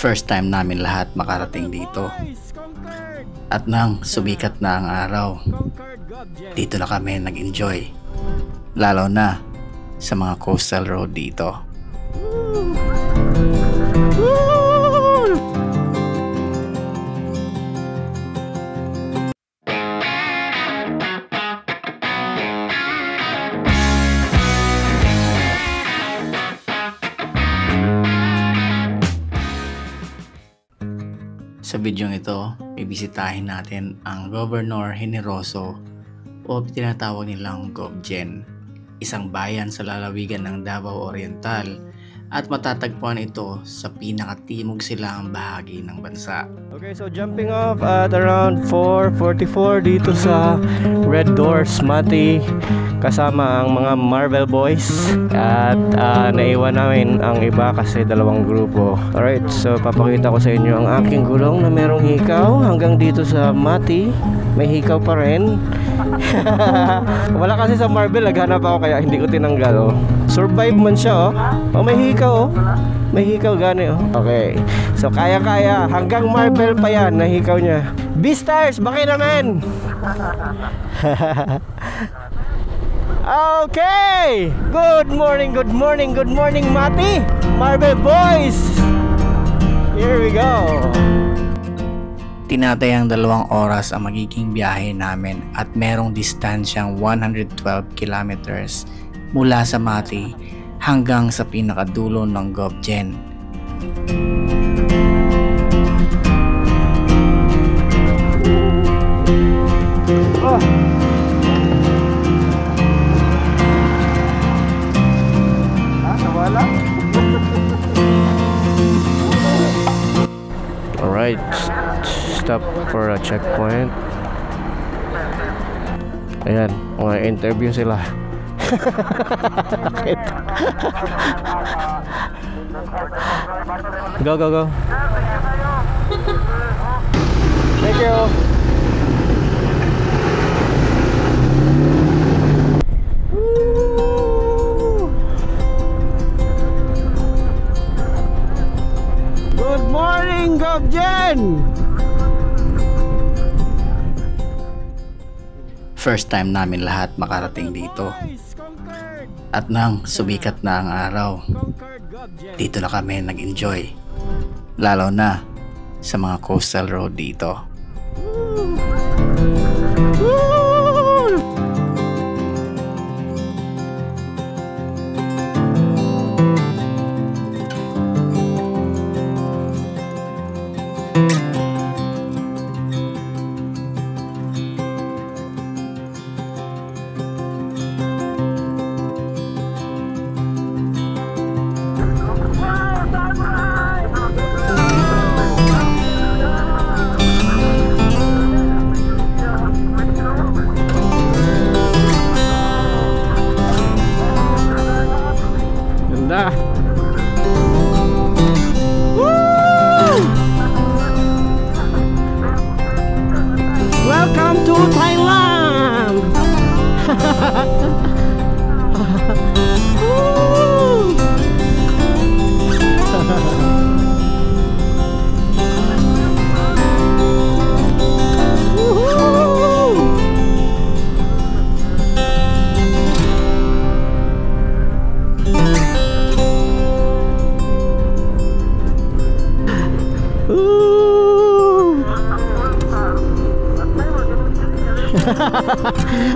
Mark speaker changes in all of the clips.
Speaker 1: First time namin lahat makarating dito. At nang sumikat na ang araw, dito na kami nag-enjoy. Lalo na sa mga coastal road dito. Sa video ito, bibisitahin natin ang Governor Generoso o tinatawag nilang GovGen, isang bayan sa lalawigan ng Davao Oriental at matatagpuan ito sa pinakatimog silang bahagi ng bansa.
Speaker 2: Okay, so jumping off at around 4:44 dito sa Red Doors, Mati, kasama ang mga Marvel Boys at naiwan namin ang iba kasi dalawang grupo. Alright, so papakita ko sa inyo ang aking gulong na merong hikaw hanggang dito sa Mati. May hikaw pa rin. Wala kasi sa Marvel, naghanap ako kaya hindi ko tinanggal. Oh. Survive man siya. Oh, may hikaw. Oh. May hikaw gani. Oh. Okay, so kaya-kaya hanggang Marvel pa yan na hikaw niya. Beastars, bakit naman? Okay, good morning Mati, Marvel Boys. Here we go.
Speaker 1: Tinatayang 2 oras ang magiging biyahe namin at merong distansyang 112 kilometers mula sa Mati hanggang sa pinakadulo ng GovGen.
Speaker 2: Oh. Nawala. Alright, stop for a checkpoint. Ayan, mga interview sila. Go. Thank you. Good morning, GovGen!
Speaker 1: First time namin lahat makarating dito. At nang sumikat na ang araw, dito na kami nag-enjoy. Lalo na sa mga coastal road dito.
Speaker 2: Welcome to Thailand.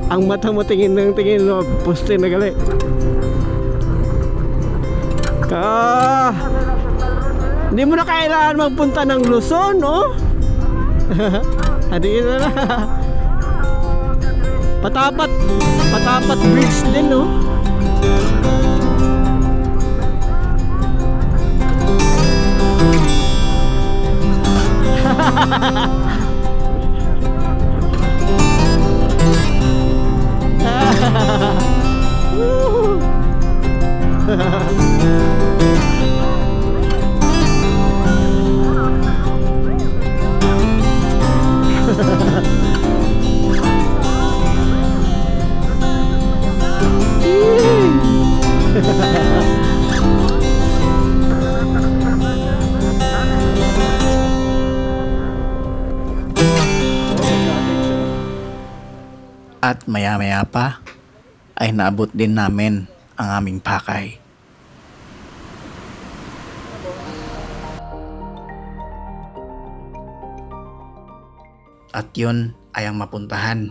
Speaker 2: Ang mata mo tingin ng tingin, no? Poste na gali. Hindi mo na kailangan magpunta ng Luzon, no? Hadi na. Patapat bridge din, no?
Speaker 1: At maya-maya pa ay naabot din namin ang aming pakay. At yun ay ang mapuntahan,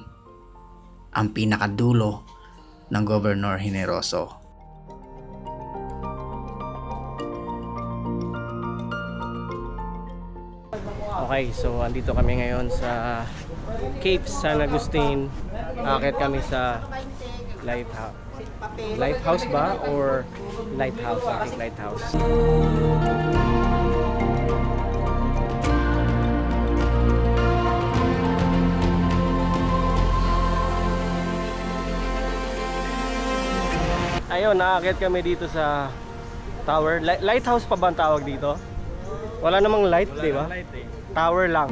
Speaker 1: ang pinakadulo ng Governor Generoso.
Speaker 2: Okay, so andito kami ngayon sa Cape San Agustin. Akit kami sa Lighthouse. Lighthouse ba? Or Lighthouse? I think Lighthouse. Ayun, naakit kami dito sa tower. Lighthouse pa ba ang tawag dito? Wala namang light, di ba? Tower lang.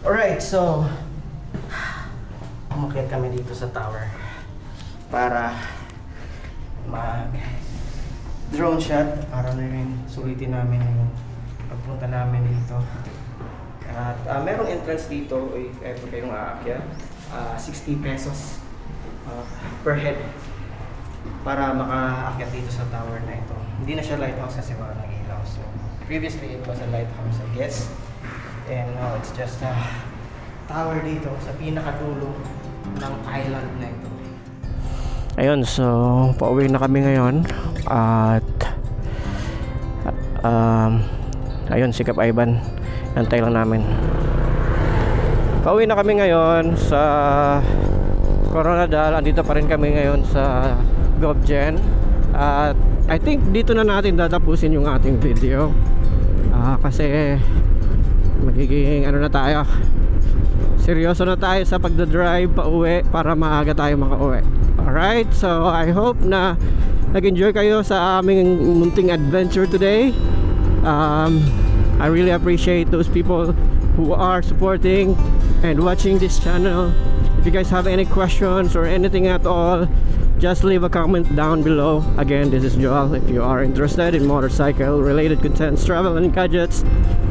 Speaker 2: Alright, so umakyat kami dito sa tower para mag drone shot para na rin sulitin namin yung pagpunta namin dito. At merong entrance dito if ever kayong aakyat, 60 pesos per head para makaakyat dito sa tower na ito. Hindi na siya lighthouse kasi wala nang ilaw. So previously it was a lighthouse, I guess. And now it's just a tower dito sa pinakadulo ng island na ito. Ayun, so pauwi na kami ngayon at ayun, si Kap Ivan, antay lang namin. Pauwi na kami ngayon sa Coronadal. Andito pa rin kami ngayon sa GovGen at I think dito na natin tatapusin yung ating video kasi magiging ano na tayo, seryoso na tayo sa pagdadrive pa uwi para maaga tayo makauwi. Alright, so I hope na nag-enjoy kayo sa aming munting adventure today. I really appreciate those people who are supporting and watching this channel. If you guys have any questions or anything at all, just leave a comment down below. Again, this is Joel. If you are interested in motorcycle related contents, travel and gadgets,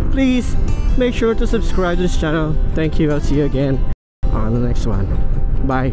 Speaker 2: please make sure to subscribe to this channel. Thank you. I'll see you again on the next one. Bye.